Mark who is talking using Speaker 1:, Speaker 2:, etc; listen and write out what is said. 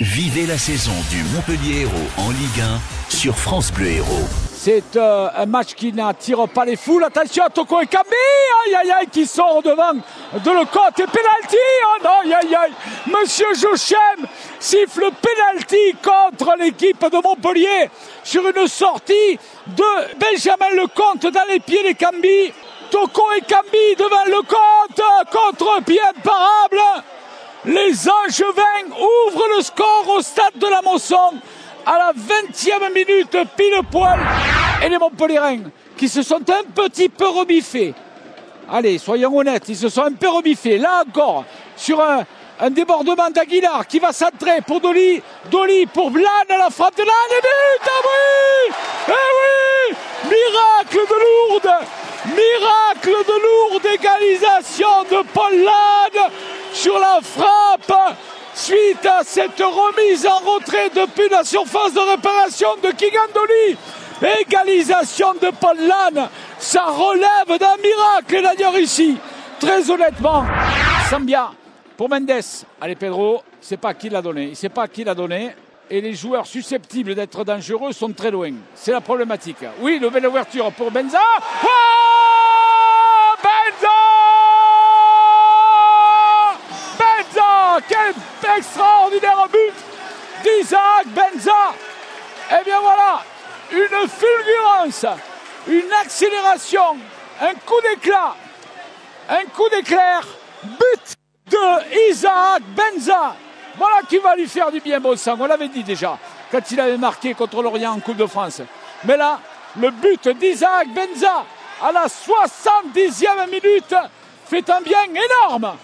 Speaker 1: Vivez la saison du Montpellier Hérault en Ligue 1 sur France Bleu Hérault.
Speaker 2: C'est un match qui n'attire pas les foules. Attention à Toko Ekambi, aïe aïe aïe, qui sort devant de Lecote et penalty. Oh non, aïe aïe aïe. Monsieur Jochem siffle penalty contre l'équipe de Montpellier sur une sortie de Benjamin Lecomte dans les pieds d'Ekambi. Toko Ekambi devant Lecomte, contre-pied imparable. Les Angevins ouvrent le score au stade de la Mosson à la 20e minute pile poil. Et les Montpelliérains qui se sont un petit peu rebiffés. Allez, soyons honnêtes, ils se sont un peu rebiffés. Là encore, sur un débordement d'Aguilar qui va centrer pour Dolly. Dolly pour Blan à la frappe de Lan et but. Ah oui! Eh oui! Miracle de Lourdes! Miracle de Lourdes, égalisation de Paul Lan sur la frappe suite à cette remise en retrait depuis la surface de réparation de Keegan Dolly. Égalisation de Paul Lan, ça relève d'un miracle d'ailleurs ici. Très honnêtement, Sambia pour Mendes. Allez Pedro, il ne sait pas qui l'a donné, il ne sait pas qui l'a donné. Et les joueurs susceptibles d'être dangereux sont très loin. C'est la problématique. Oui, nouvelle ouverture pour Benza. Oh, Benza! Benza! Quel extraordinaire but d'Isaac Benza! Eh bien voilà, une fulgurance, une accélération, un coup d'éclair, but de Isaac Benza. Voilà qui va lui faire du bien, bon sang. On l'avait dit déjà quand il avait marqué contre l'Orient en Coupe de France. Mais là, le but d'Isaac Benza à la 70e minute fait un bien énorme.